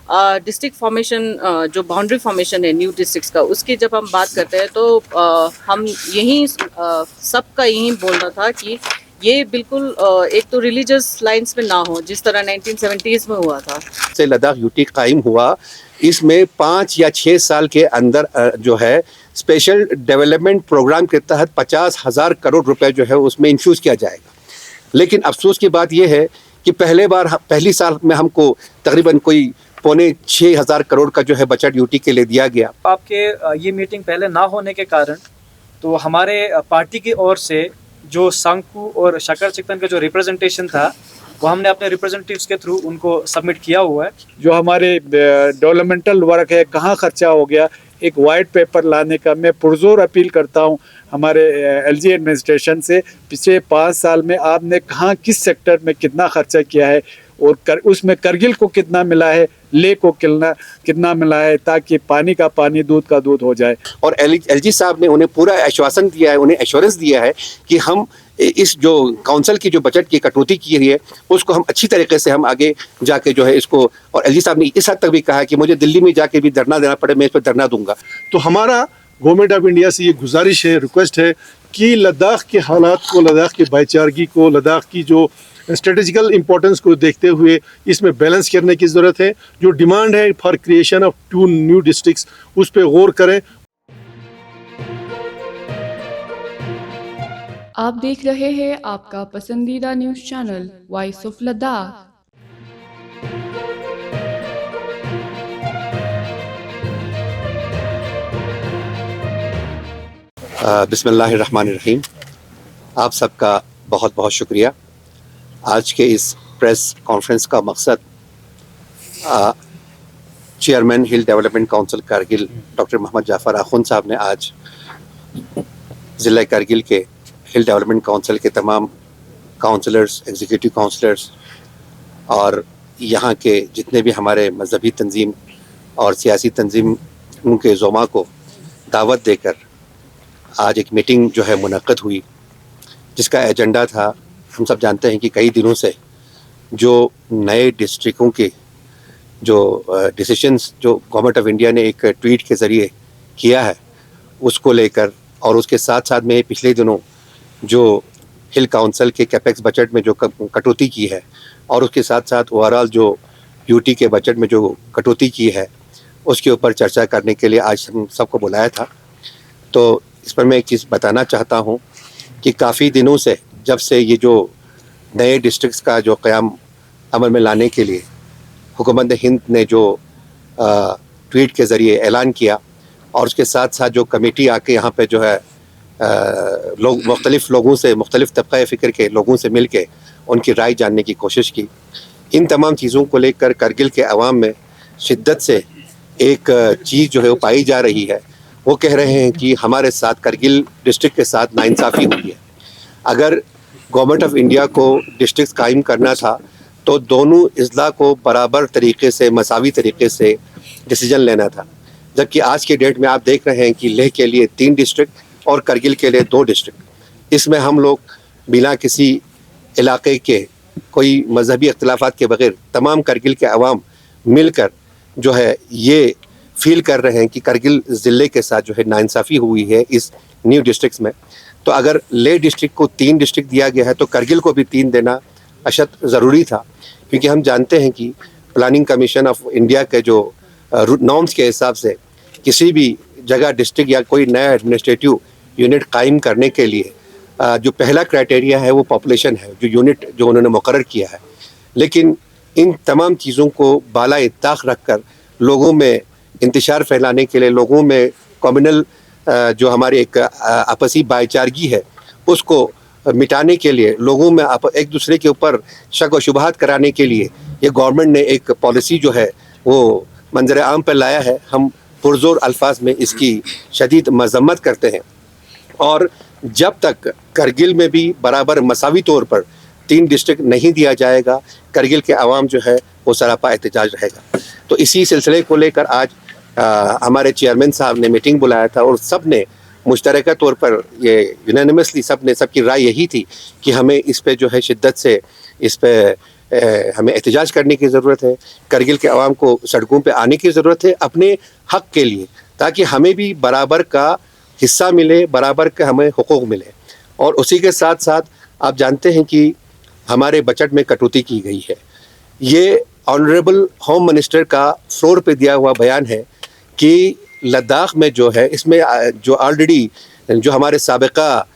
District formation जो boundary formation है new districts का, उसकी जब हम बात करते हैं तो हम यही सबका यही बोलना था कि ये बिल्कुल एक तो रिलीजियस लाइंस में ना हो जिस तरह 1970s में हुआ था। से लद्दाख यूटी कायम हुआ, इसमें 5 या 6 साल के अंदर जो है स्पेशल डेवलपमेंट प्रोग्राम के तहत 50,000 करोड़ रुपए जो है उसमें इन्फ्यूज़ किया जाएगा। लेकिन अफसोस की बात यह है कि पहली साल में हमको तकरीबन कोई 5,500 करोड़ का जो है बजट यूटी के लिए दिया गया। आपके ये मीटिंग पहले ना होने के कारण तो हमारे पार्टी की ओर से जो सांकू और शकर चिकन का जो रिप्रेजेंटेशन था वो हमने अपने रिप्रेजेंटेटिव्स के थ्रू उनको सबमिट किया हुआ है। जो हमारे डेवलपमेंटल वर्क है कहाँ खर्चा हो गया, एक वाइट पेपर लाने का मैं पुरजोर अपील करता हूँ हमारे एलजी एडमिनिस्ट्रेशन से। पिछले 5 साल में आपने कहाँ किस सेक्टर में कितना खर्चा किया है और उसमें करगिल को कितना मिला है, ले को कितना मिला है, ताकि पानी का पानी दूध का दूध हो जाए। और एलजी साहब ने उन्हें पूरा आश्वासन दिया है, उन्हें एश्योरेंस दिया है कि हम इस जो काउंसिल की जो बजट की कटौती की है उसको हम अच्छी तरीके से हम आगे जाके जो है इसको, और एलजी साहब ने इस हद तक भी कहा कि मुझे दिल्ली में जाके भी धरना देना पड़े मैं इस पर धरना दूंगा। तो हमारा गवर्नमेंट ऑफ इंडिया से ये गुजारिश है, रिक्वेस्ट है कि लद्दाख के हालात को, लद्दाख की भाईचारगी को, लद्दाख की जो स्ट्रेटेजिकल इंपॉर्टेंस को देखते हुए इसमें बैलेंस करने की ज़रूरत है। जो डिमांड है for creation of 2 new districts उस पर गौर करें। आप देख रहे हैं आपका पसंदीदा news channel voice of Ladakh. बिस्मिल्लाहिर्रहमानिर्रहीम। आप सबका बहुत बहुत शुक्रिया। आज के इस प्रेस कॉन्फ्रेंस का मकसद chairman hill development council Kargil doctor Mohammad Jafar Akhund sahab ने आज ज़िला कारगिल के हिल डेवलपमेंट काउंसिल के तमाम काउंसलर्स, एग्जीक्यूटिव काउंसलर्स और यहाँ के जितने भी हमारे मजहबी तंजीम और सियासी तंजीम के ज़ुमा को दावत देकर आज एक मीटिंग जो है मुनक़्क़द हुई, जिसका एजेंडा था, हम सब जानते हैं कि कई दिनों से जो नए डिस्ट्रिक्टों के जो डिसीशंस जो गवर्नमेंट ऑफ इंडिया ने एक ट्वीट के ज़रिए किया है उसको लेकर, और उसके साथ साथ में पिछले दिनों जो हिल काउंसिल के कैपेक्स बजट में जो कटौती की है और उसके साथ साथ ओवरऑल जो यूटी के बजट में जो कटौती की है उसके ऊपर चर्चा करने के लिए आज हम सबको बुलाया था। तो इस पर मैं एक चीज़ बताना चाहता हूँ कि काफ़ी दिनों से जब से ये जो नए डिस्ट्रिक्ट्स का जो क़याम अमल में लाने के लिए हुकूमत हिंद ने जो ट्वीट के ज़रिए ऐलान किया और उसके साथ साथ जो कमेटी आके यहाँ पे जो है लोग मुख्तलिफ़ लोगों से, मुख्तलिफ़ तबक़ा फ़िक्र के लोगों से मिल के उनकी राय जानने की कोशिश की, इन तमाम चीज़ों को लेकर करगिल के अवाम में शिद्दत से एक चीज़ जो है वो पाई जा रही है। वो कह रहे हैं कि हमारे साथ करगिल डिस्ट्रिक्ट के साथ नाइंसाफ़ी हुई है। अगर गवर्नमेंट ऑफ इंडिया को डिस्ट्रिक्ट कायम करना था तो दोनों अजला को बराबर तरीके से, मसावी तरीके से डिसीजन लेना था, जबकि आज के डेट में आप देख रहे हैं कि लेह के लिए 3 डिस्ट्रिक्ट और करगिल के लिए 2 डिस्ट्रिक्ट। इसमें हम लोग बिना किसी इलाके के कोई मजहबी अख्तिलाफ़ात के बग़ैर तमाम करगिल के अवाम मिलकर जो है ये फील कर रहे हैं कि करगिल ज़िले के साथ जो है नाइंसाफ़ी हुई है इस न्यू डिस्ट्रिक्ट्स में। तो अगर ले डिस्ट्रिक्ट को 3 डिस्ट्रिक्ट दिया गया है तो करगिल को भी 3 देना अशद ज़रूरी था, क्योंकि हम जानते हैं कि प्लानिंग कमीशन ऑफ इंडिया के जो नॉर्म्स के हिसाब से किसी भी जगह डिस्ट्रिक्ट या कोई नया एडमिनिस्ट्रेटिव यूनिट कायम करने के लिए जो पहला क्राइटेरिया है वो पॉपुलेशन है, जो यूनिट जो उन्होंने मुकर्रर किया है। लेकिन इन तमाम चीज़ों को बाला इत्ताक़ रख कर लोगों में इंतशार फैलाने के लिए, लोगों में कम्युनल जो हमारी एक आपसी भाईचारगी है उसको मिटाने के लिए, लोगों में एक दूसरे के ऊपर शक व शुबहात कराने के लिए ये गवर्नमेंट ने एक पॉलिसी जो है वो मंजर आम पर लाया है। हम पुरजोर अल्फाज में इसकी शदीद मजम्मत करते हैं और जब तक करगिल में भी बराबर मसावी तौर पर 3 डिस्ट्रिक्ट नहीं दिया जाएगा, करगिल के अवाम जो है वो सरापा एहतजाज रहेगा। तो इसी सिलसिले को लेकर आज हमारे चेयरमैन साहब ने मीटिंग बुलाया था और सब ने मुश्तरका तौर पर ये यूनानिमसली सबकी राय यही थी कि हमें इस पे जो है शिद्दत से इस पे हमें एहतजाज करने की ज़रूरत है। करगिल के अवाम को सड़कों पे आने की ज़रूरत है अपने हक़ के लिए, ताकि हमें भी बराबर का हिस्सा मिले, बराबर के हमें हुकूक मिले। और उसी के साथ साथ आप जानते हैं कि हमारे बजट में कटौती की गई है। ये ऑनरेबल होम मिनिस्टर का फ्लोर पे दिया हुआ बयान है कि लद्दाख में जो है, इसमें जो ऑलरेडी जो हमारे साबिका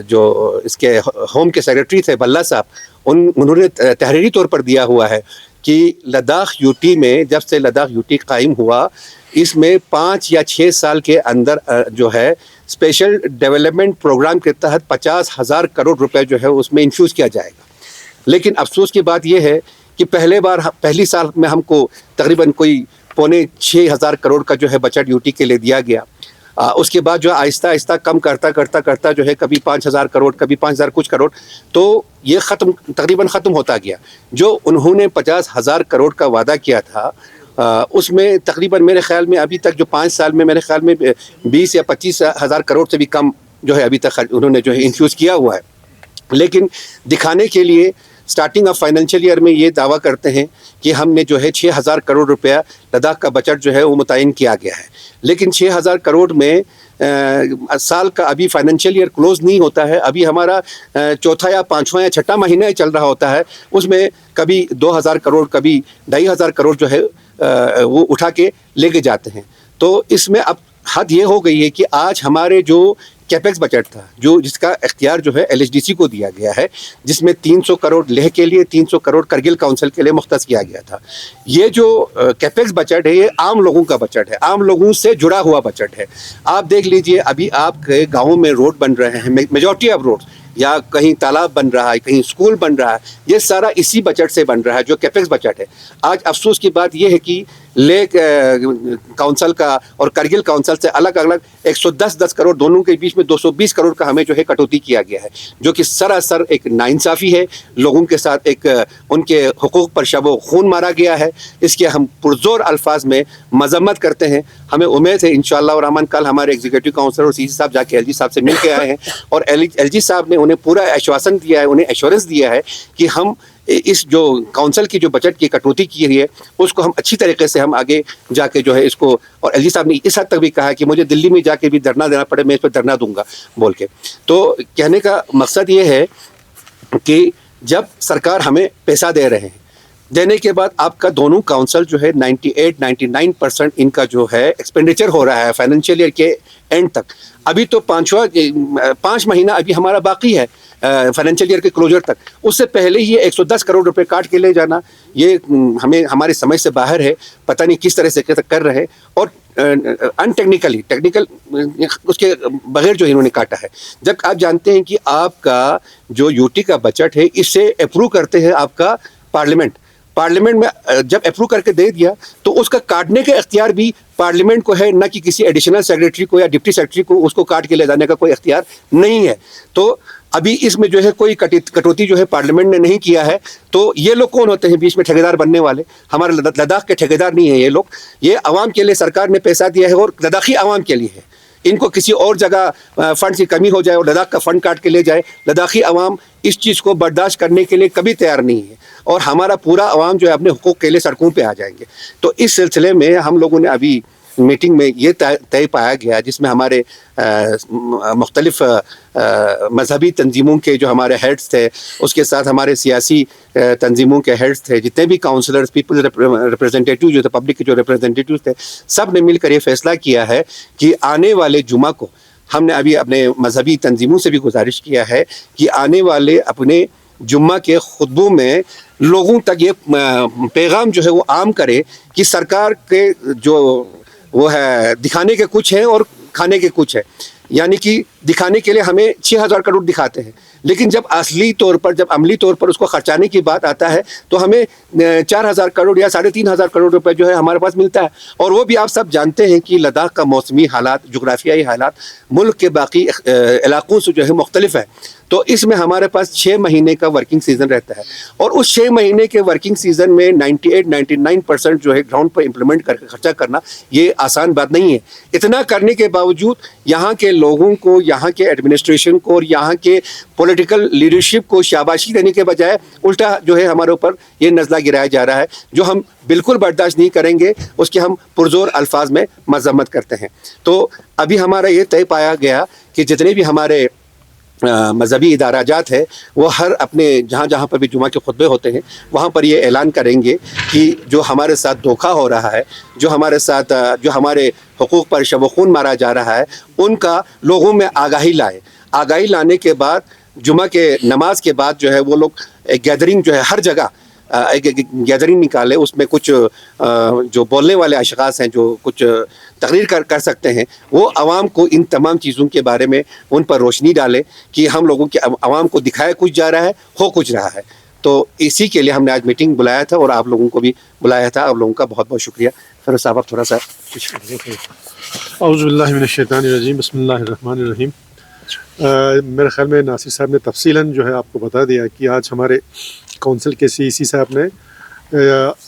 जो इसके होम के सेक्रेटरी थे भल्ला साहब, उन्होंने तहरीरी तौर पर दिया हुआ है कि लद्दाख यूटी में, जब से लद्दाख यूटी कायम हुआ, इसमें 5 या 6 साल के अंदर जो है स्पेशल डेवलपमेंट प्रोग्राम के तहत 50,000 करोड़ रुपए जो है उसमें इन्फ्यूज़ किया जाएगा। लेकिन अफसोस की बात यह है कि पहली साल में हमको तकरीबन कोई 5.25 करोड़ का जो है बजट यूटी के लिए दिया गया। उसके बाद जो आहिस्ता आहिस्ता कम करता जो है कभी 5,000 करोड़, कभी 5,000 कुछ करोड़, तो ये तकरीबन ख़त्म होता गया। जो उन्होंने 50,000 करोड़ का वादा किया था, उसमें तकरीबन मेरे ख्याल में अभी तक जो 5 साल में मेरे ख्याल में 20 या 25,000 करोड़ से भी कम जो है अभी तक उन्होंने जो है इन्फ्यूज़ किया हुआ है। लेकिन दिखाने के लिए स्टार्टिंग ऑफ फाइनेंशियल ईयर में ये दावा करते हैं कि हमने जो है 6,000 करोड़ रुपया लद्दाख का बजट जो है वो मुतय्यन किया गया है। लेकिन 6,000 करोड़ में साल का अभी फाइनेंशियल ईयर क्लोज नहीं होता है, अभी हमारा चौथा या पाँचवा या छठा महीना ही चल रहा होता है, उसमें कभी 2,000 करोड़, कभी 2,500 करोड़ जो है वो उठा के लेके जाते हैं। तो इसमें अब हद ये हो गई है कि आज हमारे जो कैपेक्स बजट था, जो जिसका इख्तियार जो है LHDC को दिया गया है, जिसमें 300 करोड़ लेह के लिए, 300 करोड़ करगिल काउंसिल के लिए मुख्तस किया गया था। ये जो कैपेक्स बजट है, ये आम लोगों का बजट है, आम लोगों से जुड़ा हुआ बजट है। आप देख लीजिए, अभी आपके गाँवों में रोड बन रहे हैं, मेजॉरिटी ऑफ रोड, या कहीं तालाब बन रहा है, कहीं स्कूल बन रहा है, ये सारा इसी बजट से बन रहा है जो कैपेक्स बजट है। आज अफसोस की बात ये है कि लेह काउंसिल का और करगिल काउंसिल से अलग अलग 110 करोड़ दोनों के बीच में 220 करोड़ का हमें जो है कटौती किया गया है, जो कि सरासर एक नाइंसाफ़ी है। लोगों के साथ एक उनके हुकूक पर शबो खून मारा गया है। इसके हम पुरजोर अल्फाज में मजम्मत करते हैं। हमें उम्मीद है इंशाअल्लाह रहमान कल हमारे एग्जीक्यूटिव काउंसलर और CC साहब जाके LG साहब से मिल के आए हैं और LG साहब ने उन्हें पूरा आश्वासन दिया है, उन्हें एश्योरेंस दिया है कि हम इस जो काउंसिल की जो बजट की कटौती की है उसको हम अच्छी तरीके से हम आगे जाके जो है इसको, और LG साहब ने इस हद तक भी कहा कि मुझे दिल्ली में जाके भी धरना देना पड़े, मैं इस पर धरना दूंगा बोल के। तो कहने का मकसद ये है कि जब सरकार हमें पैसा दे रहे हैं, देने के बाद आपका दोनों काउंसिल जो है 98-99% इनका जो है एक्सपेंडिचर हो रहा है फाइनेंशियल ईयर के एंड तक। अभी तो 5 महीना अभी हमारा बाकी है फाइनेंशियल ईयर के क्लोजर तक। उससे पहले ही 110 करोड़ रुपए काट के ले जाना, ये हमें हमारी समझ से बाहर है। पता नहीं किस तरह से कर रहे हैं और टेक्निकल उसके बगैर जो इन्होंने काटा है। जब आप जानते हैं कि आपका जो यूटी का बजट है, इससे अप्रूव करते हैं आपका पार्लियामेंट में जब अप्रूव करके दे दिया तो उसका काटने का इख्तियार भी पार्लियामेंट को है, ना कि किसी एडिशनल सेक्रेटरी को या डिप्टी सेक्रेटरी को उसको काट के ले जाने का कोई इख्तियार नहीं है। तो अभी इसमें जो है कोई कटौती जो है पार्लियामेंट ने नहीं किया है। तो ये लोग कौन होते हैं बीच में ठेकेदार बनने वाले? हमारे लद्दाख के ठेकेदार नहीं है ये लोग। ये अवाम के लिए सरकार ने पैसा दिया है और लद्दाखी अवाम के लिए है। इनको किसी और जगह फंड की कमी हो जाए और लद्दाख का फंड काट के ले जाए, लद्दाखी अवाम इस चीज़ को बर्दाश्त करने के लिए कभी तैयार नहीं है और हमारा पूरा अवाम जो है अपने हुकूक के लिए सड़कों पे आ जाएंगे। तो इस सिलसिले में हम लोगों ने अभी मीटिंग में ये तय पाया गया, जिसमें हमारे मुख्तलिफ मजहबी तंजीमों के जो हमारे हेड्स थे, उसके साथ हमारे सियासी तंजीमों के हेड्स थे, जितने भी काउंसलर्स, पीपल रिप्रेजेंटेटिव जो थे, पब्लिक के जो रिप्रेजेंटेटिव थे, सब ने मिलकर ये फैसला किया है कि आने वाले जुमा को हमने अभी अपने मजहबी तंजीमों से भी गुजारिश किया है कि आने वाले अपने जुम्मा के खुतबों में लोगों तक ये पैगाम जो है वो आम करे कि सरकार के जो वो है दिखाने के कुछ है और खाने के कुछ है। यानी कि दिखाने के लिए हमें 6,000 करोड़ दिखाते हैं, लेकिन जब असली तौर पर, जब अमली तौर पर उसको खर्चाने की बात आता है तो हमें 4,000 करोड़ या 3,500 करोड़ रुपए जो है हमारे पास मिलता है। और वो भी आप सब जानते हैं कि लद्दाख का मौसमी हालात, जोग्राफियाई हालात मुल्क के बाकी इलाकों से जो है मुख्तलिफ है। तो इसमें हमारे पास 6 महीने का वर्किंग सीज़न रहता है और उस 6 महीने के वर्किंग सीज़न में 98-99% जो है ग्राउंड पर इम्प्लीमेंट करके खर्चा करना ये आसान बात नहीं है। इतना करने के बावजूद यहाँ के लोगों को, यहाँ के एडमिनिस्ट्रेशन को और यहाँ के पॉलिटिकल लीडरशिप को शाबाशी देने के बजाय उल्टा जो है हमारे ऊपर ये नज़ला गिराया जा रहा है, जो हम बिल्कुल बर्दाश्त नहीं करेंगे। उसके हम पुरजोर अल्फाज में मजम्मत करते हैं। तो अभी हमारा ये तय पाया गया कि जितने भी हमारे मजहबी इदाराजात है वो हर अपने जहाँ जहाँ पर भी जुमा के खुतबे होते हैं वहाँ पर ये ऐलान करेंगे कि जो हमारे साथ धोखा हो रहा है, जो हमारे साथ जो हमारे हुकूक पर शब खून मारा जा रहा है, उनका लोगों में आगाही लाए। आगाही लाने के बाद जुमा के नमाज के बाद जो है वो लोग एक गैदरिंग जो है हर जगह एक गैदरिंग निकाले, उसमें कुछ जो बोलने वाले अशख़ास हैं जो कुछ तकरीर कर सकते हैं, वो आवाम को इन तमाम चीज़ों के बारे में उन पर रोशनी डाले कि हम लोगों के आवाम को दिखाया कुछ जा रहा है, हो कुछ रहा है। तो इसी के लिए हमने आज मीटिंग बुलाया था और आप लोगों को भी बुलाया था। आप लोगों का बहुत बहुत शुक्रिया। फिर साहब आप थोड़ा सा कुछ औज़ुबिल्लाहि मिनश्शैतानिर्रजीम, बिस्मिल्लाहिर्रहमानिर्रहीम। मेरे ख्याल में नासिर साहब ने तफसीलन जो है आपको बता दिया कि आज हमारे काउंसिल के सीईसी साहब ने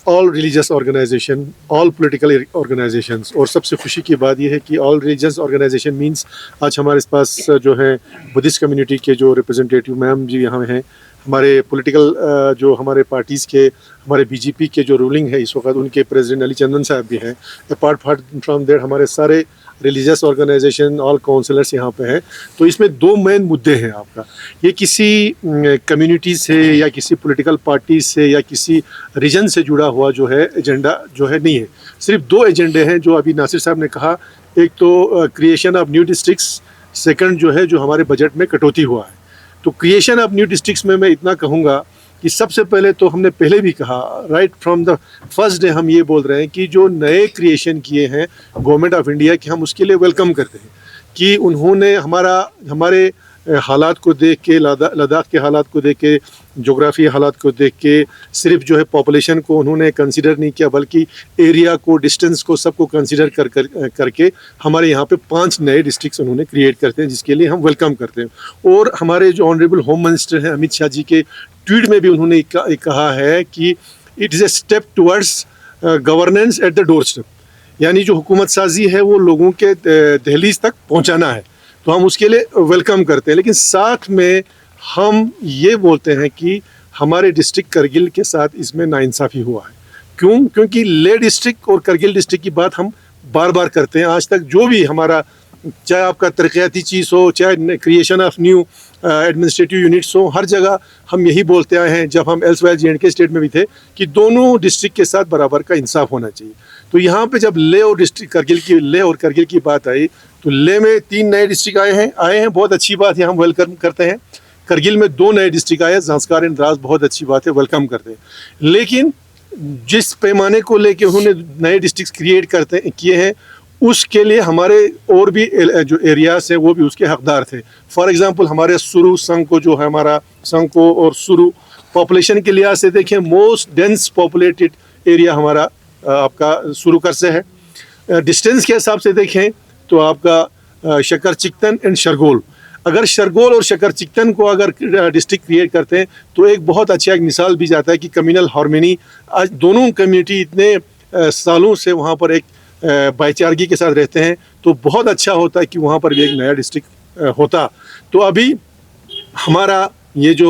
all religious organisation, all political organisations, और सबसे खुशी की बात यह है कि ऑल रिलीजियस ऑर्गेनाइजेशन मींस आज हमारे पास जो है बुद्धिस्ट कम्युनिटी के जो रिप्रेजेंटेटिव मैम जी यहाँ हैं, हमारे पॉलिटिकल जो हमारे पार्टीज़ के, हमारे बीजेपी के जो रूलिंग है इस वक्त उनके प्रेसिडेंट अली चंदन साहब भी हैं। अपार्ट फ्राम दैट हमारे सारे रिलीजियस ऑर्गेनाइजेशन, ऑल काउंसिलर्स यहाँ पे हैं। तो इसमें दो मेन मुद्दे हैं आपका, ये किसी कम्युनिटी से या किसी पॉलिटिकल पार्टी से या किसी रीजन से जुड़ा हुआ जो है एजेंडा जो है नहीं है। सिर्फ दो एजेंडे हैं जो अभी नासिर साहब ने कहा, एक तो creation of new districts, second जो है जो हमारे बजट में कटौती हुआ है। तो क्रिएशन ऑफ न्यू डिस्ट्रिक्ट्स में मैं इतना कहूँगा कि सबसे पहले तो हमने पहले भी कहा, right from the first day हम ये बोल रहे हैं कि जो नए क्रिएशन किए हैं गवर्नमेंट ऑफ इंडिया की, हम उसके लिए वेलकम करते हैं कि उन्होंने हमारे हालात को देख के, लद्दाख के हालात को देख के, जोग्राफी हालात को देख के, सिर्फ जो है पॉपुलेशन को उन्होंने कंसिडर नहीं किया बल्कि एरिया को, डिस्टेंस को, सबको कंसिडर करके हमारे यहाँ पे 5 नए डिस्ट्रिक्ट्स उन्होंने क्रिएट करते हैं, जिसके लिए हम वेलकम करते हैं। और हमारे जो ऑनरेबल होम मिनिस्टर हैं अमित शाह जी के ट्वीट में भी उन्होंने कहा है कि it is a step towards governance at the door step, यानी जो हुकूमत साजी है वो लोगों के दहलीज तक पहुँचाना है। तो हम उसके लिए वेलकम करते हैं, लेकिन साथ में हम ये बोलते हैं कि हमारे डिस्ट्रिक्ट करगिल के साथ इसमें नाइंसाफ़ी हुआ है। क्यों? क्योंकि ले डिस्ट्रिक्ट और करगिल डिस्ट्रिक्ट की बात हम बार बार करते हैं। आज तक जो भी हमारा, चाहे आपका तरक्याती चीज़ हो, चाहे creation of new administrative units हो, हर जगह हम यही बोलते आए हैं जब हम एल्सवेयर J&K स्टेट में भी थे कि दोनों डिस्ट्रिक्ट के साथ बराबर का इंसाफ होना चाहिए। तो यहाँ पे जब ले और करगिल की बात आई तो ले में 3 नए डिस्ट्रिक्ट आए हैं, बहुत अच्छी बात है, हम वेलकम करते हैं। करगिल में 2 नए डिस्ट्रिक्ट आए, ज़ांस्कार एंड द्रास, बहुत अच्छी बात है, वेलकम करते हैं। लेकिन जिस पैमाने को लेके उन्होंने नए डिस्ट्रिक्ट क्रिएट किए हैं उसके लिए हमारे और भी जो एरियाज हैं वो भी उसके हकदार थे। फॉर एग्जांपल हमारे सुरु संको जो है, हमारा संको और सुरु पॉपुलेशन के लिहाज से देखें मोस्ट डेंस पॉपुलेटेड एरिया हमारा आपका सुरुकर से है। डिस्टेंस के हिसाब से देखें तो आपका शकर चिकतन एंड शरगोल, अगर शरगोल और शकर चिकतन को अगर डिस्ट्रिक्ट क्रिएट करते हैं तो एक बहुत अच्छा एक मिसाल भी जाता है कि कम्युनल हार्मनी, आज दोनों कम्युनिटी इतने सालों से वहाँ पर एक भाईचारगी के साथ रहते हैं, तो बहुत अच्छा होता है कि वहाँ पर भी एक नया डिस्ट्रिक्ट होता। तो अभी हमारा ये जो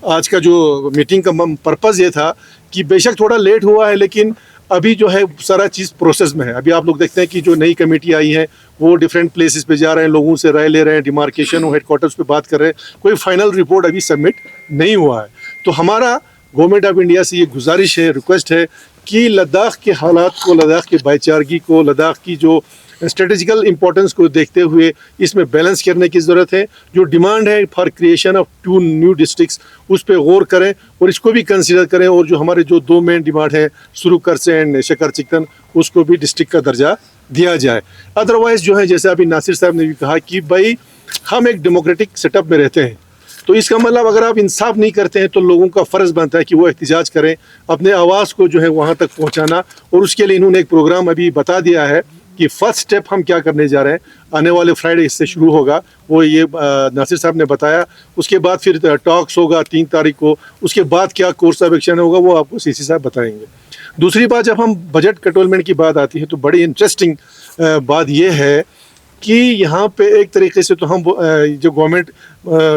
आज का जो मीटिंग का पर्पज़ ये था कि बेशक थोड़ा लेट हुआ है लेकिन अभी जो है सारा चीज़ प्रोसेस में है। अभी आप लोग देखते हैं कि जो नई कमेटी आई है वो डिफरेंट प्लेसेस पे जा रहे हैं, लोगों से राय ले रहे हैं, डिमार्केशन और हेडक्वार्टर्स पे बात कर रहे हैं, कोई फाइनल रिपोर्ट अभी सबमिट नहीं हुआ है। तो हमारा गवर्नमेंट ऑफ इंडिया से ये गुजारिश है, रिक्वेस्ट है कि लद्दाख के हालात को, लद्दाख की भाईचारगी को, लद्दाख की जो स्ट्रेटेजिकल इंपॉर्टेंस को देखते हुए इसमें बैलेंस करने की ज़रूरत है। जो डिमांड है for creation of 2 new districts उस पर गौर करें और इसको भी कंसीडर करें, और जो हमारे जो 2 मेन डिमांड है सुरुकर से एंड शकर चिकतन, उसको भी डिस्ट्रिक्ट का दर्जा दिया जाए। अदरवाइज़ जो है जैसे अभी नासिर साहब ने भी कहा कि भाई हम एक डेमोक्रेटिक सेटअप में रहते हैं, तो इसका मतलब अगर आप इंसाफ नहीं करते हैं तो लोगों का फ़र्ज़ बनता है कि वो एहतिजाज करें, अपने आवाज़ को जो है वहाँ तक पहुँचाना। और उसके लिए इन्होंने एक प्रोग्राम अभी बता दिया है कि फर्स्ट स्टेप हम क्या करने जा रहे हैं, आने वाले फ्राइडे इससे शुरू होगा, वो ये नासिर साहब ने बताया। उसके बाद फिर टॉक्स होगा 3 तारीख को, उसके बाद क्या कोर्स ऑफ एक्शन होगा वो आपको सीसी साहब बताएंगे। दूसरी बात, जब हम बजट कंट्रोलमेंट की बात आती है तो बड़ी इंटरेस्टिंग बात ये है कि यहाँ पे एक तरीके से तो हम जो गवर्नमेंट,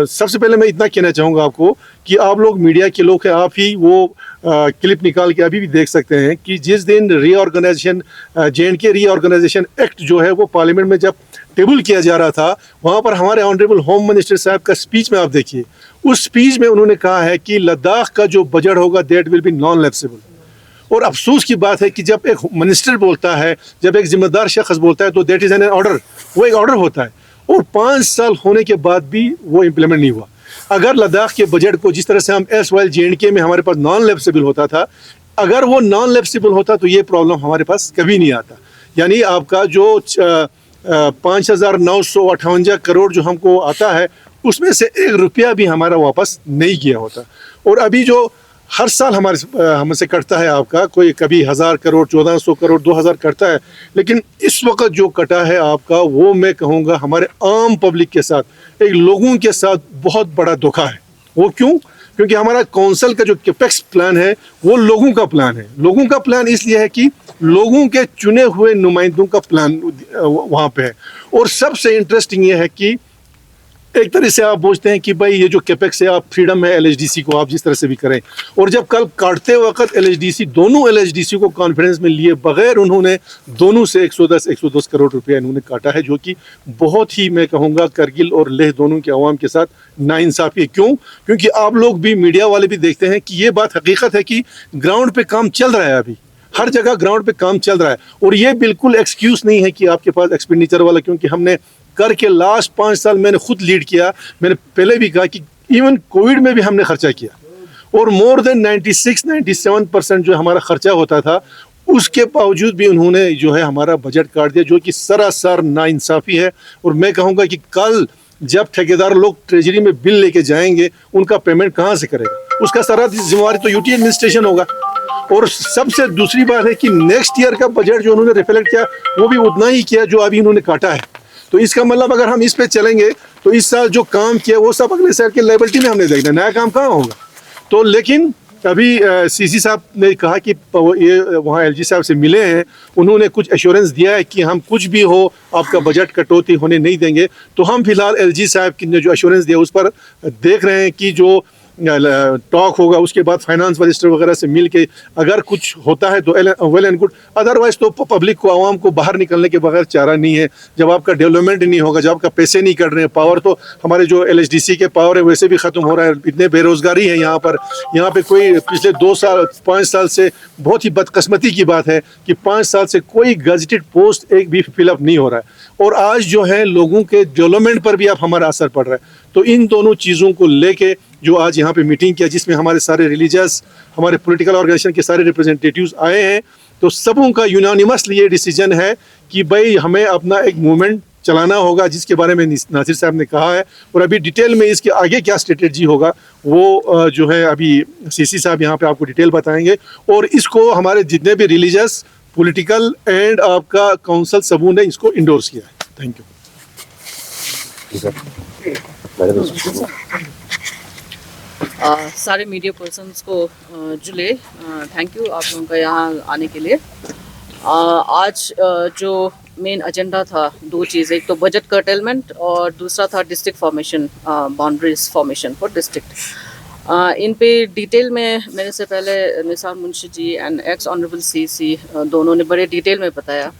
सबसे पहले मैं इतना कहना चाहूँगा आपको कि आप लोग मीडिया के लोग हैं, आप ही वो क्लिप निकाल के अभी भी देख सकते हैं कि जिस दिन रीऑर्गेनाइजेशन J&K रीऑर्गेनाइजेशन एक्ट जो है वो पार्लियामेंट में जब टेबल किया जा रहा था, वहाँ पर हमारे ऑनरेबल होम मिनिस्टर साहब का स्पीच में आप देखिए, उस स्पीच में उन्होंने कहा है कि लद्दाख का जो बजट होगा that will be non lapsable. और अफसोस की बात है कि जब एक मिनिस्टर बोलता है, जब एक जिम्मेदार शख्स बोलता है तो दैट इज़ एन ऑर्डर, वो एक ऑर्डर होता है, और 5 साल होने के बाद भी वो इम्प्लीमेंट नहीं हुआ। अगर लद्दाख के बजट को जिस तरह से हम J&K में हमारे पास नॉन लैप्सेबल होता था, अगर वो नॉन लैप्सेबल होता तो ये प्रॉब्लम हमारे पास कभी नहीं आता। यानी आपका जो 5,958 करोड़ जो हमको आता है, उसमें से 1 रुपया भी हमारा वापस नहीं किया होता। और अभी जो हर साल हमसे कटता है आपका, कोई कभी 1000 करोड़, 1400 करोड़, 2000 कटता है, लेकिन इस वक्त जो कटा है आपका, वो मैं कहूँगा हमारे आम पब्लिक के साथ, एक लोगों के साथ बहुत बड़ा धोखा है। वो क्यों? क्योंकि हमारा काउंसिल का जो कैपेक्स प्लान है वो लोगों का प्लान है। लोगों का प्लान इसलिए है कि लोगों के चुने हुए नुमाइंदों का प्लान वहाँ पे है। और सबसे इंटरेस्टिंग ये है कि एक तरह से आप पूछते हैं कि भाई ये जो कैपेक्स है, आप फ्रीडम है LHDC को आप जिस तरह से भी करें, और जब कल काटते वक्त LHDC, दोनों LHDC को कॉन्फ्रेंस में लिए बगैर उन्होंने दोनों से 110 करोड़ रुपया इन्होंने काटा है, जो कि बहुत ही मैं कहूँगा करगिल और लेह दोनों के अवाम के साथ नाइंसाफ़ी है। क्यों? क्योंकि आप लोग भी, मीडिया वाले भी देखते हैं कि ये बात हकीकत है कि ग्राउंड पे काम चल रहा है, अभी हर जगह ग्राउंड पे काम चल रहा है। और ये बिल्कुल एक्सक्यूज़ नहीं है कि आपके पास एक्सपेंडिचर वाला, क्योंकि हमने कर के लास्ट 5 साल मैंने खुद लीड किया। मैंने पहले भी कहा कि इवन कोविड में भी हमने खर्चा किया, और मोर देन 96-97% जो हमारा खर्चा होता था, उसके बावजूद भी उन्होंने जो है हमारा बजट काट दिया, जो कि सरासर नाइंसाफ़ी है। और मैं कहूँगा कि कल जब ठेकेदार लोग ट्रेजरी में बिल लेके जाएंगे, उनका पेमेंट कहाँ से करेगा? उसका सारा जिम्मेवारी तो UT एडमिनिस्ट्रेशन होगा। और सबसे दूसरी बात है कि नेक्स्ट ईयर का बजट जो उन्होंने रिफ्लेक्ट किया, वो भी उतना ही किया जो अभी उन्होंने काटा है। तो इसका मतलब अगर हम इस पे चलेंगे तो इस साल जो काम किया वो सब अगले साल के लायबिलिटी में हमने देखना, नया काम कहाँ होगा? तो लेकिन अभी CC साहब ने कहा कि ये वहाँ LG साहब से मिले हैं, उन्होंने कुछ एश्योरेंस दिया है कि हम कुछ भी हो आपका बजट कटौती होने नहीं देंगे। तो हम फिलहाल LG साहब की ने जो एश्योरेंस दिया उस पर देख रहे हैं कि जो टॉक होगा उसके बाद फाइनेंस मिनिस्टर वगैरह से मिल के अगर कुछ होता है तो वेल एंड गुड, अदरवाइज तो पब्लिक को, आवाम को बाहर निकलने के बगैर चारा नहीं है। जब आपका डेवलपमेंट नहीं होगा, जब आपका पैसे नहीं कट रहे हैं, पावर तो हमारे जो LHDC के पावर है वैसे भी ख़त्म हो रहा है। इतने बेरोज़गारी है यहाँ पे कोई पिछले 2-5 साल से बहुत ही बदकिस्मती की बात है कि 5 साल से कोई गजटेड पोस्ट एक भी फिलअप नहीं हो रहा है। और आज जो है लोगों के डेवलपमेंट पर भी अब हमारा असर पड़ रहा है। तो इन दोनों चीज़ों को लेके जो आज यहाँ पे मीटिंग किया, जिसमें हमारे सारे रिलीजियस, हमारे पॉलिटिकल ऑर्गेनाइजेशन के सारे रिप्रेजेंटेटिव्स आए हैं, तो सबों का यूनानिमसली ये डिसीजन है कि भाई हमें अपना एक मूवमेंट चलाना होगा, जिसके बारे में नासिर साहब ने कहा है। और अभी डिटेल में इसके आगे क्या स्ट्रेटेजी होगा वो जो है अभी CC साहब यहाँ पे आपको डिटेल बताएंगे। और इसको हमारे जितने भी रिलीजियस, पॉलिटिकल एंड आपका काउंसिल सबों ने इसको इंडोर्स किया है। Thank you. सारे मीडिया पर्सन्स को जुले, थैंक यू आप लोगों का यहाँ आने के लिए। आज जो मेन एजेंडा था, 2 चीज़, एक तो बजट कर्टेलमेंट और दूसरा था district formation, boundaries formation for district. इन पे डिटेल में मेरे से पहले Nisar Munshi ji and ex honourable CC दोनों ने बड़े डिटेल में बताया।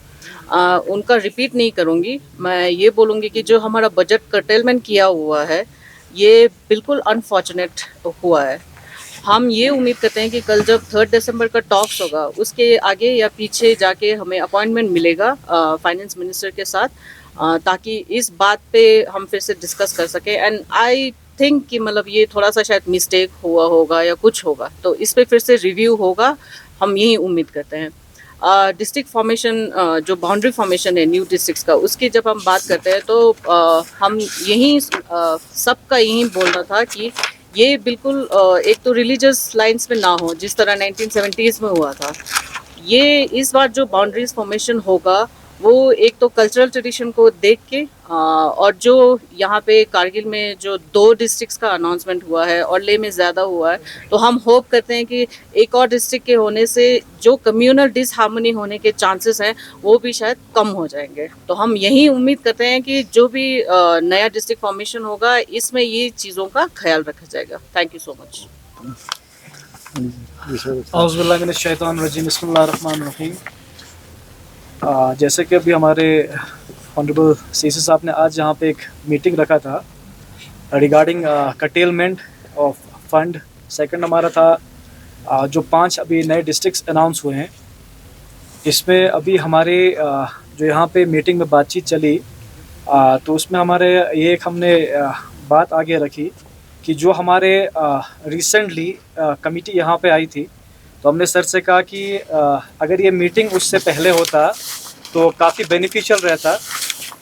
उनका रिपीट नहीं करूँगी। मैं ये बोलूँगी कि जो हमारा बजट कर्टेलमेंट किया हुआ है ये बिल्कुल अनफॉर्चुनेट हुआ है। हम ये उम्मीद करते हैं कि कल जब 3 दिसंबर का टॉक्स होगा उसके आगे या पीछे जाके हमें अपॉइंटमेंट मिलेगा फाइनेंस मिनिस्टर के साथ, ताकि इस बात पे हम फिर से डिस्कस कर सकें। एंड आई थिंक कि मतलब ये थोड़ा सा शायद मिस्टेक हुआ होगा या कुछ होगा, तो इस पे फिर से रिव्यू होगा, हम यही उम्मीद करते हैं। डिस्ट्रिक्ट फॉर्मेशन, जो बाउंड्री फॉर्मेशन है न्यू डिस्ट्रिक्ट्स का, उसकी जब हम बात करते हैं तो हम यही सबका यही बोलना था कि ये बिल्कुल एक तो रिलीजियस लाइंस में ना हो जिस तरह 1970s में हुआ था। ये इस बार जो बाउंड्रीज फॉर्मेशन होगा वो एक तो कल्चरल ट्रेडिशन को देख के और जो यहाँ पे कारगिल में जो 2 डिस्ट्रिक्ट्स का अनाउंसमेंट हुआ है और लेह में ज़्यादा हुआ है, तो हम होप करते हैं कि एक और डिस्ट्रिक्ट के होने से जो कम्युनल डिसहार्मनी होने के चांसेस हैं वो भी शायद कम हो जाएंगे। तो हम यही उम्मीद करते हैं कि जो भी नया डिस्ट्रिक्ट फॉर्मेशन होगा इसमें ये चीज़ों का ख्याल रखा जाएगा। Thank you so much. औज़ुबिल्लाहिमिनश्शैतानिर्रजीम, बिस्मिल्लाहिर्रहमानिर्रहीम। जैसे कि अभी हमारे ऑनरेबल सीसी साहब ने आज यहाँ पे एक मीटिंग रखा था रिगार्डिंग कटेलमेंट ऑफ फंड। सेकंड हमारा था जो 5 अभी नए डिस्ट्रिक्ट्स अनाउंस हुए हैं, इसमें अभी हमारे जो यहाँ पे मीटिंग में बातचीत चली तो उसमें हमारे ये एक हमने बात आगे रखी कि जो हमारे रिसेंटली कमेटी यहाँ पे आई थी, तो हमने सर से कहा कि अगर ये मीटिंग उससे पहले होता तो काफ़ी बेनिफिशियल रहता,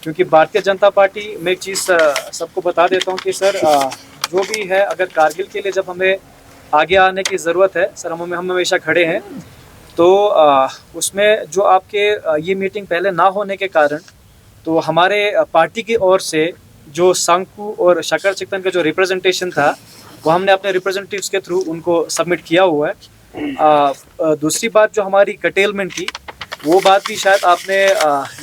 क्योंकि भारतीय जनता पार्टी में एक चीज़ सबको बता देता हूँ कि सर जो भी है, अगर कारगिल के लिए जब हमें आगे आने की ज़रूरत है सर, हम हमेशा खड़े हैं। तो उसमें जो आपके ये मीटिंग पहले ना होने के कारण, तो हमारे पार्टी की ओर से जो सांकू और शकर चिकन का जो रिप्रेजेंटेशन था वो हमने अपने रिप्रेजेंटेटिव्स के थ्रू उनको सबमिट किया हुआ है। दूसरी बात जो हमारी कटेलमेंट की, वो बात भी शायद आपने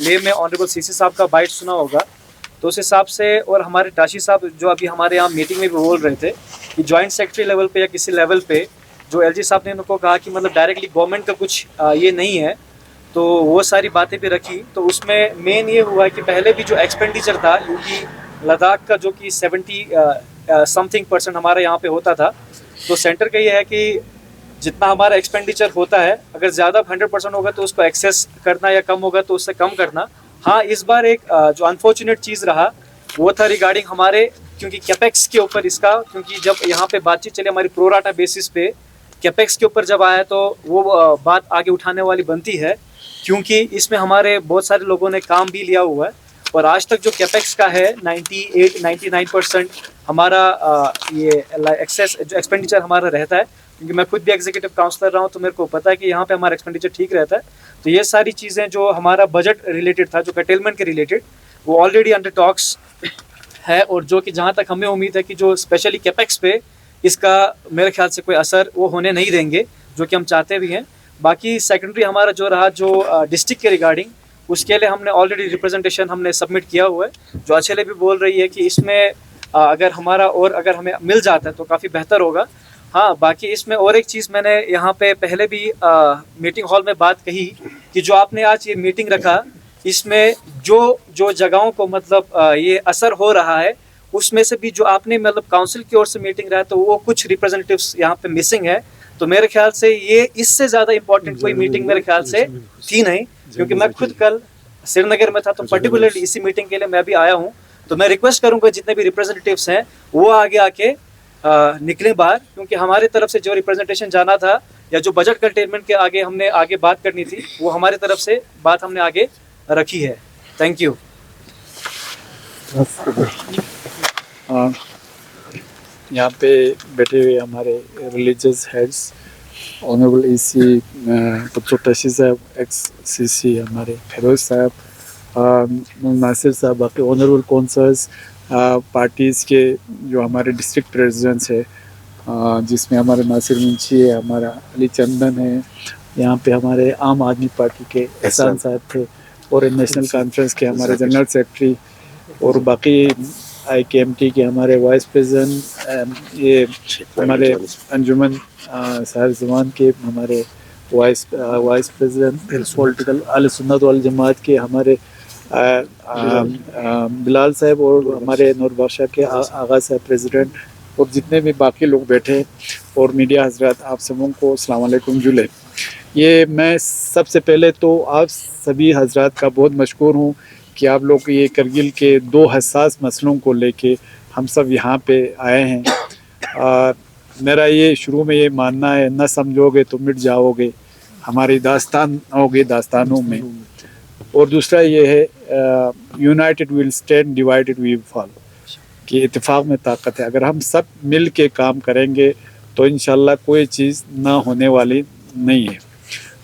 लेह में ऑनरेबल सीसी साहब का बाइट सुना होगा, तो उस हिसाब से, और हमारे टाशी साहब जो अभी हमारे यहाँ मीटिंग में भी बोल रहे थे कि जॉइंट सेक्रेटरी लेवल पे या किसी लेवल पे जो एलजी साहब ने उनको कहा कि मतलब डायरेक्टली गवर्नमेंट का कुछ ये नहीं है, तो वो सारी बातें भी रखी। तो उसमें मेन ये हुआ कि पहले भी जो एक्सपेंडिचर था यूपी लद्दाख का, जो कि 70% हमारे यहाँ पे होता था, तो सेंटर का ये है कि जितना हमारा एक्सपेंडिचर होता है, अगर ज़्यादा 100% होगा तो उसको एक्सेस करना, या कम होगा तो उससे कम करना। हाँ, इस बार एक जो अनफॉर्चुनेट चीज़ रहा वो था रिगार्डिंग हमारे, क्योंकि कैपेक्स के ऊपर इसका, क्योंकि जब यहाँ पे बातचीत चली हमारी प्रोराटा बेसिस पे कैपेक्स के ऊपर जब आया, तो वो बात आगे उठाने वाली बनती है, क्योंकि इसमें हमारे बहुत सारे लोगों ने काम भी लिया हुआ है। और आज तक जो कैपेक्स का है 98-99% हमारा ये एक्सेस जो एक्सपेंडिचर हमारा रहता है, क्योंकि मैं खुद भी एग्जीक्यूटिव काउंसलर रहा हूँ, तो मेरे को पता है कि यहाँ पे हमारा एक्सपेंडिचर ठीक रहता है। तो ये सारी चीज़ें जो हमारा बजट रिलेटेड था, जो कटेलमेंट के रिलेटेड, वो ऑलरेडी अंडर टॉक्स है, और जो कि जहाँ तक हमें उम्मीद है कि जो स्पेशली कैपेक्स पे इसका मेरे ख्याल से कोई असर वो होने नहीं देंगे, जो कि हम चाहते भी हैं। बाकी सेकेंडरी हमारा जो रहा, जो डिस्ट्रिक्ट के रिगार्डिंग, उसके लिए हमने ऑलरेडी रिप्रेजेंटेशन हमने सबमिट किया हुआ है। जो अच्छे भी बोल रही है कि इसमें अगर हमारा और अगर हमें मिल जाता है तो काफ़ी बेहतर होगा। हाँ, बाकी इसमें और एक चीज़ मैंने यहाँ पे पहले भी मीटिंग हॉल में बात कही कि जो आपने आज ये मीटिंग रखा, इसमें जो जगहों को मतलब ये असर हो रहा है, उसमें से भी जो आपने मतलब काउंसिल की ओर से मीटिंग रहा है, तो वो कुछ रिप्रेजेंटेटिव्स यहाँ पे मिसिंग है। तो मेरे ख्याल से ये इससे ज़्यादा इम्पोर्टेंट कोई मीटिंग मेरे ख्याल से थी नहीं, क्योंकि मैं खुद कल श्रीनगर में था, तो पर्टिकुलरली इसी मीटिंग के लिए मैं भी आया हूँ। तो मैं रिक्वेस्ट करूँगा जितने भी रिप्रेजेंटेटिव्स हैं वो आगे आके निकले बाहर, क्योंकि हमारी तरफ से जो रिप्रेजेंटेशन जाना था या जो बजट कंटेनमेंट के आगे हमने आगे बात करनी थी, वो हमारी तरफ से बात हमने आगे रखी है। Thank you. यहाँ पे बैठे हुए हमारे religious heads, honourable EC पत्तू Tashi साहब, एक्स सीसी हमारे फिरोज साहब, नासिर साहब, बाकी ऑनरेबल कौंसलर्स, पार्टीज़ के जो हमारे डिस्ट्रिक्ट प्रेसिडेंट्स है, जिसमें हमारे नासिर मुंशी है, हमारा अली चंदन है, यहाँ पे हमारे आम आदमी पार्टी के एहसान साहब थे, और नेशनल कॉन्फ्रेंस के हमारे जनरल सेक्रेटरी, और बाकी IKMT के हमारे वाइस प्रेसिडेंट, ये हमारे अंजुमन साहिर ज़मान के हमारे वाइस प्रेसिडेंट, पॉलिटिकल अहले सुन्नत वल जमात के हमारे बिलाल साहब, और हमारे नूर बादशाह के आगा साहब प्रेसिडेंट, और जितने भी बाकी लोग बैठे, और मीडिया हजरात, आप सबों को अस्सलाम वालेकुम जुले। ये मैं सबसे पहले तो आप सभी हजरात का बहुत मशकूर हूँ कि आप लोग ये करगिल के 2 हसास मसलों को लेके हम सब यहाँ पे आए हैं। मेरा ये शुरू में ये मानना है, न समझोगे तो मिट जाओगे, हमारी दास्तान होगी दास्तानों में। और दूसरा ये है, united will stand, divided we will fall, कि इत्तेफाक में ताकत है। अगर हम सब मिल के काम करेंगे तो इंशाल्लाह कोई चीज़ ना होने वाली नहीं है।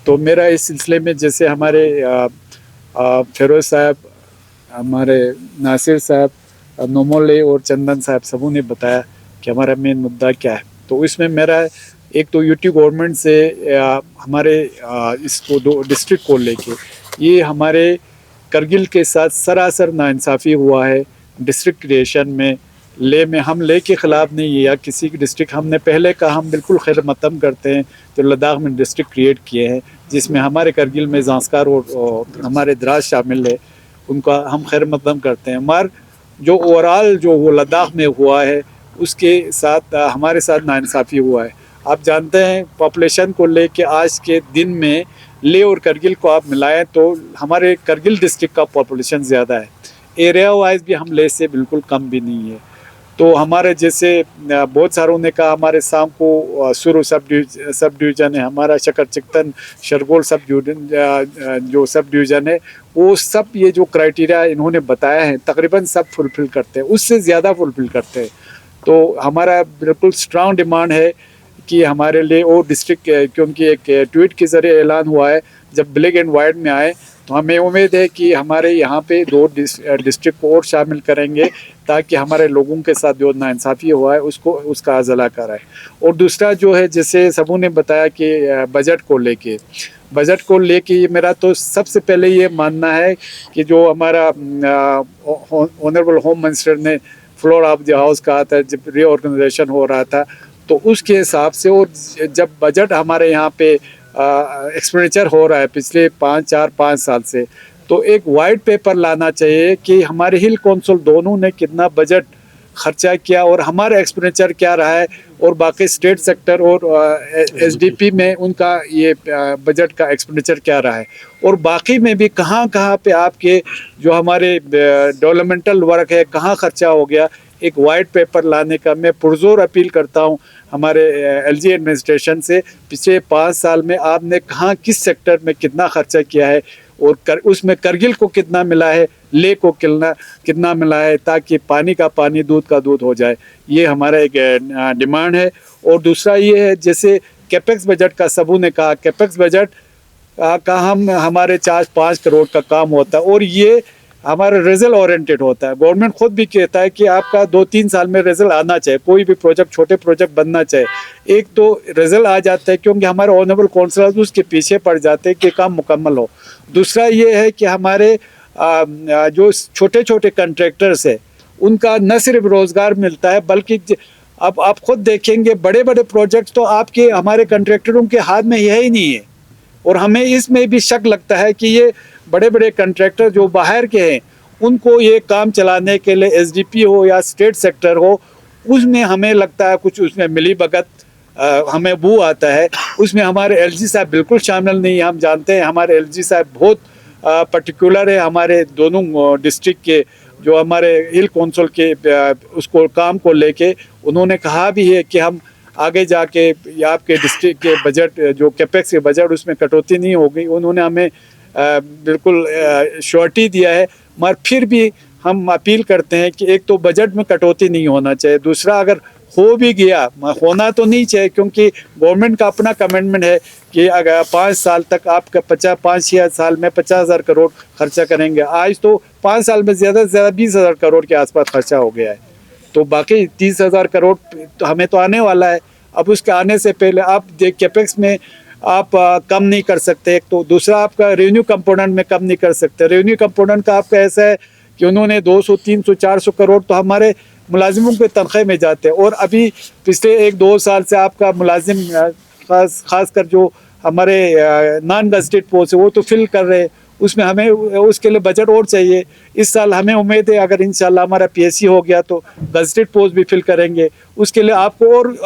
तो मेरा इस सिलसिले में, जैसे हमारे फिरोज साहब, हमारे नासिर साहब, नोमोले और चंदन साहब सबों ने बताया कि हमारा मेन मुद्दा क्या है। तो इसमें मेरा एक तो यूटी गवर्नमेंट से हमारे इसको दो डिस्ट्रिक्ट को लेके ये हमारे करगिल के साथ सरासर नाइंसाफ़ी हुआ है। डिस्ट्रिक्ट क्रिएशन में हम ले के ख़िलाफ़ नहीं है या किसी की डिस्ट्रिक्ट हमने पहले का हम बिल्कुल खैर मतम करते हैं। तो लद्दाख में डिस्ट्रिक्ट क्रिएट किए हैं जिसमें हमारे करगिल में ज़ांस्कार और हमारे द्रास शामिल है, उनका हम खैर मतम करते हैं। मगर जो ओवरऑल जो वो लद्दाख में हुआ है उसके साथ हमारे साथ नाइंसाफ़ी हुआ है। आप जानते हैं पॉपुलेशन को लेके आज के दिन में ले और करगिल को आप मिलाएं तो हमारे करगिल डिस्ट्रिक्ट का पॉपुलेशन ज़्यादा है। एरिया वाइज भी हम ले से बिल्कुल कम भी नहीं है। तो हमारे जैसे बहुत सारों ने कहा हमारे सांको सुरु सब डिवीज़न है, हमारा शकर चिकतन शरगोल सब डिवीज़न जो सब डिवीज़न है, वो सब ये जो क्राइटेरिया इन्होंने बताया है तकरीबन सब फुलफ़िल करते हैं, उससे ज़्यादा फुलफ़िल करते हैं। तो हमारा बिल्कुल स्ट्रांग डिमांड है कि हमारे लिए वो डिस्ट्रिक्ट, क्योंकि एक ट्वीट के ज़रिए ऐलान हुआ है जब ब्लैक एंड वाइट में आए तो हमें उम्मीद है कि हमारे यहाँ पे 2 डिस्ट्रिक्ट को और शामिल करेंगे ताकि हमारे लोगों के साथ जो नाइंसाफ़ी हुआ है उसका अज़ला कराए। और दूसरा जो है जैसे सबों ने बताया कि बजट को लेके मेरा तो सबसे पहले ये मानना है कि जो हमारा ऑनरेबल होम मिनिस्टर ने फ्लोर ऑफ द हाउस कहा था जब रीऑर्गेनाइजेशन हो रहा था, तो उसके हिसाब से और जब बजट हमारे यहाँ पे एक्सपेंडिचर हो रहा है पिछले 5 साल से, तो एक वाइट पेपर लाना चाहिए कि हमारे हिल कौंसिल दोनों ने कितना बजट खर्चा किया और हमारा एक्सपेंडिचर क्या रहा है और बाकी स्टेट सेक्टर और एसडीपी में उनका ये बजट का एक्सपेंडिचर क्या रहा है और बाकी में भी कहाँ पे आपके जो हमारे डेवलपमेंटल वर्क है कहाँ खर्चा हो गया। एक वाइट पेपर लाने का मैं पुरजोर अपील करता हूँ हमारे एलजी एडमिनिस्ट्रेशन से। पिछले 5 साल में आपने कहाँ किस सेक्टर में कितना खर्चा किया है और उसमें करगिल को कितना मिला है, ले को कितना मिला है, ताकि पानी का पानी दूध का दूध हो जाए। ये हमारा एक डिमांड है। और दूसरा ये है जैसे कैपेक्स बजट का सबों ने कहा, कैपेक्स बजट का हमारे 4-5 करोड़ का काम होता है और ये हमारा रिजल्ट ओरिएंटेड होता है। गवर्नमेंट खुद भी कहता है कि आपका 2-3 साल में रिजल्ट आना चाहिए, कोई भी प्रोजेक्ट छोटे प्रोजेक्ट बनना चाहिए। एक तो रिजल्ट आ जाता है क्योंकि हमारे ऑनरेबल काउंसिलर्स उसके पीछे पड़ जाते हैं कि काम मुकम्मल हो। दूसरा ये है कि हमारे जो छोटे छोटे कंट्रैक्टर्स है उनका न सिर्फ रोज़गार मिलता है बल्कि अब आप खुद देखेंगे बड़े बड़े प्रोजेक्ट्स तो आपके हमारे कंट्रैक्टरों के हाथ में यह ही नहीं है। और हमें इसमें भी शक लगता है कि ये बड़े बड़े कंट्रैक्टर जो बाहर के हैं उनको ये काम चलाने के लिए एसडीपी हो या स्टेट सेक्टर हो, उसमें हमें लगता है कुछ उसमें मिली भगत हमें बू आता है। उसमें हमारे एलजी साहब बिल्कुल शामिल नहीं है। हम जानते हैं हमारे एलजी साहब बहुत पर्टिकुलर है हमारे दोनों डिस्ट्रिक्ट के जो हमारे हिल कौंसिल के उसको काम को लेके। उन्होंने कहा भी है कि हम आगे जाके आपके डिस्ट्रिक्ट के बजट जो कैपेक्स के बजट उसमें कटौती नहीं होगी। उन्होंने हमें बिल्कुल श्योरिटी दिया है। मगर फिर भी हम अपील करते हैं कि एक तो बजट में कटौती नहीं होना चाहिए, दूसरा अगर हो भी गया होना तो नहीं चाहिए क्योंकि गवर्नमेंट का अपना कमिटमेंट है कि अगर 5 साल तक आपका 5-6 साल में 50,000 करोड़ खर्चा करेंगे। आज तो 5 साल में ज़्यादा से ज़्यादा 20,000 करोड़ के आसपास खर्चा हो गया है, तो बाकी 30,000 करोड़ तो हमें तो आने वाला है। अब उसके आने से पहले आप कैपेक्स में आप कम नहीं कर सकते, एक तो दूसरा आपका रेवेन्यू कंपोनेंट में कम नहीं कर सकते। रेवेन्यू कंपोनेंट का आपका ऐसा है कि उन्होंने 200, 300, 400 करोड़ तो हमारे मुलाजिमों के तनख्वाह में जाते हैं। और अभी पिछले 1-2 साल से आपका मुलाजिम खासकर जो हमारे नॉन गजटेड पोस्ट है वो तो फिल कर रहे हैं, उसमें हमें उसके लिए बजट और चाहिए। इस साल हमें उम्मीद है अगर इंशाल्लाह हमारा पीएससी हो गया तो गजटेड पोस्ट भी फिल करेंगे, उसके लिए आपको और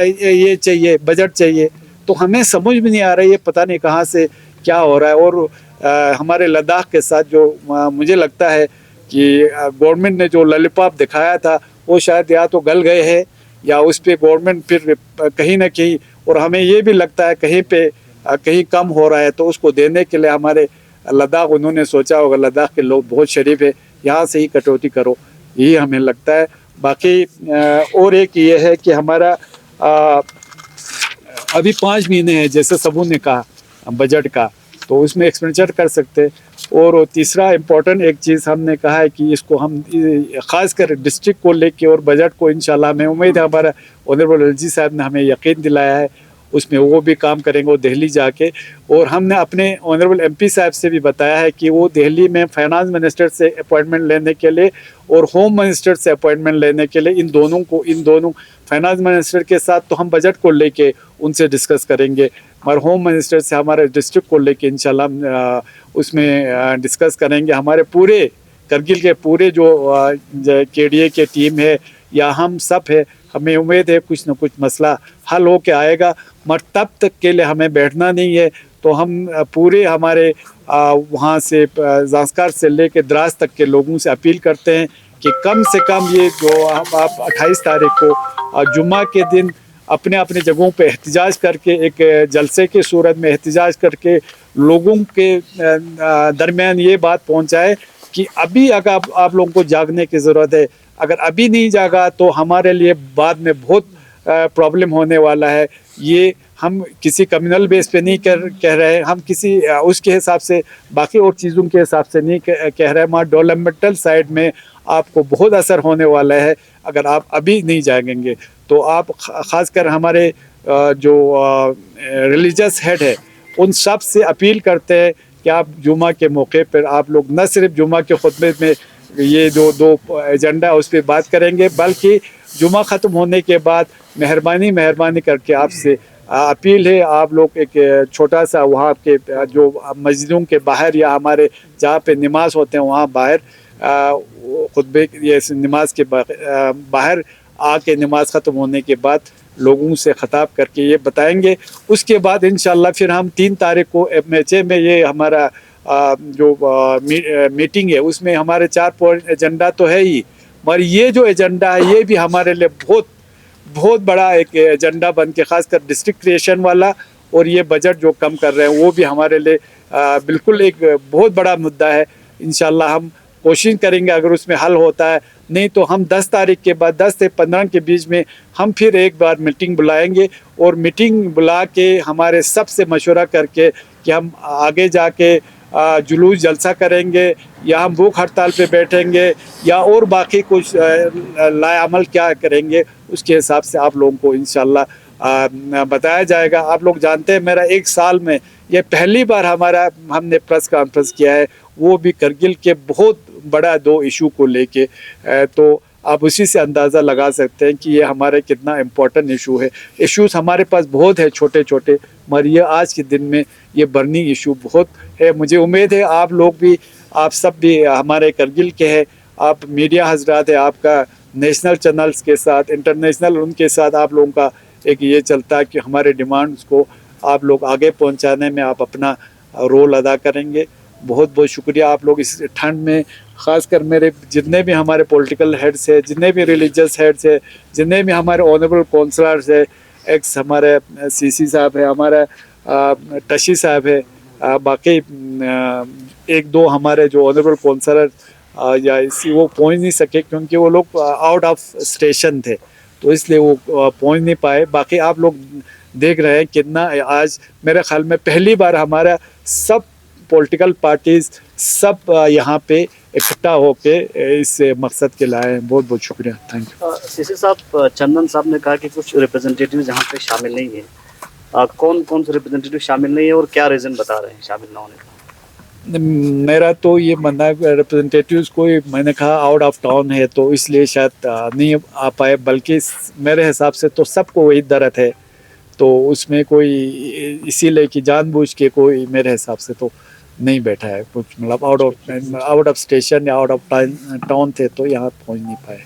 ये चाहिए, बजट चाहिए। तो हमें समझ भी नहीं आ रहा है ये पता नहीं कहाँ से क्या हो रहा है। और हमारे लद्दाख के साथ जो मुझे लगता है कि गवर्नमेंट ने जो लॉलीपॉप दिखाया था वो शायद या तो गल गए हैं या उस पर गवर्नमेंट फिर कहीं ना कहीं, और हमें ये भी लगता है कहीं कम हो रहा है तो उसको देने के लिए हमारे लद्दाख उन्होंने सोचा होगा लद्दाख के लोग बहुत शरीफ है, यहाँ से ही कटौती करो, यही हमें लगता है। बाकी और एक ये है कि हमारा अभी 5 महीने हैं जैसे सबों ने कहा बजट का, तो उसमें एक्सपेंडिचर कर सकते हैं। और तीसरा इम्पोर्टेंट एक चीज़ हमने कहा है कि इसको हम ख़ासकर डिस्ट्रिक्ट को लेके और बजट को इंशाल्लाह हमें उम्मीद है, हमारा ऑनरेबल एलजी साहब ने हमें यकीन दिलाया है, उसमें वो भी काम करेंगे वो दिल्ली जाके। और हमने अपने ऑनरेबल एमपी साहब से भी बताया है कि वो दिल्ली में फाइनेंस मिनिस्टर से अपॉइंटमेंट लेने के लिए और होम मिनिस्टर से अपॉइंटमेंट लेने के लिए इन दोनों फाइनेंस मिनिस्टर के साथ तो हम बजट को लेके उनसे डिस्कस करेंगे, मगर होम मिनिस्टर से हमारे डिस्ट्रिक्ट को लेके इंशाल्लाह उसमें डिस्कस करेंगे। हमारे पूरे करगिल के पूरे जो केडीए के टीम है या हम सब है, हमें उम्मीद है कुछ न कुछ मसला हल हो के आएगा, मगर तब तक के लिए हमें बैठना नहीं है। तो हम पूरे हमारे वहाँ से जास्कार से लेकर द्रास तक के लोगों से अपील करते हैं कि कम से कम ये जो आप 28 तारीख को जुम्मा के दिन अपने अपने जगहों पे एहतजाज करके एक जलसे की सूरत में एहतजाज करके लोगों के दरमियान ये बात पहुँचाए कि अभी अगर आप लोगों को जागने की ज़रूरत है, अगर अभी नहीं जागा तो हमारे लिए बाद में बहुत प्रॉब्लम होने वाला है। ये हम किसी कम्युनल बेस पे नहीं कह रहे हैं, हम किसी उसके हिसाब से बाकी और चीज़ों के हिसाब से नहीं कह रहे हैं, मगर डेवलपमेंटल साइड में आपको बहुत असर होने वाला है अगर आप अभी नहीं जागेंगे। तो आप ख़ासकर हमारे जो रिलीजियस हेड है उन सब से अपील करते हैं कि आप जुमा के मौके पर आप लोग न सिर्फ जुमा के खुतबे में ये जो दो एजेंडा उस पर बात करेंगे, बल्कि जुमा ख़त्म होने के बाद मेहरबानी करके आपसे अपील है आप लोग एक छोटा सा वहाँ के जो मस्जिदों के बाहर या हमारे जहाँ पे नमाज होते हैं वहाँ बाहर खुतबे ये नमाज के बाहर आके नमाज ख़त्म होने के बाद लोगों से ख़ताब करके ये बताएंगे। उसके बाद इंशाल्लाह फिर हम 3 तारीख को MHA में ये हमारा जो मीटिंग है उसमें हमारे 4 पॉइंट एजेंडा तो है ही, मगर ये जो एजेंडा है ये भी हमारे लिए बहुत बड़ा एक एजेंडा बन के, ख़ासकर डिस्ट्रिक्ट क्रिएशन वाला और ये बजट जो कम कर रहे हैं वो भी हमारे लिए बिल्कुल एक बहुत बड़ा मुद्दा है। इंशाल्लाह हम कोशिश करेंगे अगर उसमें हल होता है, नहीं तो हम 10 तारीख के बाद 10 से 15 के बीच में हम फिर एक बार मीटिंग बुलाएंगे और मीटिंग बुला के हमारे सबसे मशवरा करके कि हम आगे जाके जुलूस जलसा करेंगे या हम भूख हड़ताल पे बैठेंगे या और बाकी कुछ लाएअमल क्या करेंगे, उसके हिसाब से आप लोगों को इंशाल्लाह बताया जाएगा। आप लोग जानते हैं मेरा 1 साल में ये पहली बार हमने प्रेस कॉन्फ्रेंस किया है, वो भी करगिल के बहुत बड़ा 2 इशू को लेके, तो आप उसी से अंदाज़ा लगा सकते हैं कि ये हमारे कितना इम्पोर्टेंट इशू है। इश्यूज़ हमारे पास बहुत है छोटे छोटे, मगर ये आज के दिन में ये बर्निंग इशू बहुत है। मुझे उम्मीद है आप लोग भी, आप सब भी हमारे करगिल के हैं, आप मीडिया हजरात है, आपका नेशनल चैनल्स के साथ इंटरनेशनल उनके साथ आप लोगों का एक ये चलता है कि हमारे डिमांड्स को आप लोग आगे पहुंचाने में आप अपना रोल अदा करेंगे। बहुत बहुत शुक्रिया आप लोग इस ठंड में, ख़ासकर मेरे जितने भी हमारे पॉलिटिकल हेड्स है, जितने भी रिलीजियस हेड्स है, जितने भी हमारे ऑनरेबल काउंसलर्स है, एक्स हमारे सीसी साहब है, हमारा टशी साहब है, बाकी 1-2 हमारे जो ऑनरेबल काउंसलर या इसी वो पहुंच नहीं सके क्योंकि वो लोग आउट ऑफ स्टेशन थे, तो इसलिए वो पहुंच नहीं पाए। बाकी आप लोग देख रहे हैं कितना आज मेरे ख्याल में पहली बार हमारा सब पॉलिटिकल पार्टीज़ सब यहाँ पे इकट्ठा होके इस मकसद के लाए हैं। बहुत बहुत शुक्रिया, थैंक यू। सीसी साहब, चंदन साहब ने कहा कि कुछ रिप्रेजेंटेटिव यहाँ पे शामिल नहीं है, कौन कौन से रिप्रेजेंटेटिव शामिल नहीं है और क्या रीज़न बता रहे हैं शामिल ना होने का? मेरा तो ये मानना है रिप्रेजेंटेटिव्स कोई, मैंने कहा आउट ऑफ टाउन है तो इसलिए शायद नहीं आ पाए, बल्कि मेरे हिसाब से तो सबको वही दर्द है, तो उसमें कोई इसीलिए कि जानबूझ के कोई मेरे हिसाब से तो नहीं बैठा है कुछ, मतलब आउट ऑफ स्टेशन या आउट ऑफ टाउन थे तो यहाँ पहुँच नहीं पाए।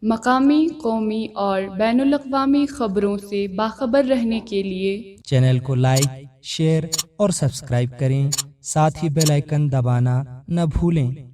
मकामी, कौमी और बैनुल-अक़वामी ख़बरों से बाखबर रहने के लिए चैनल को लाइक, शेयर और सब्सक्राइब करें, साथ ही बेल आइकन दबाना न भूलें।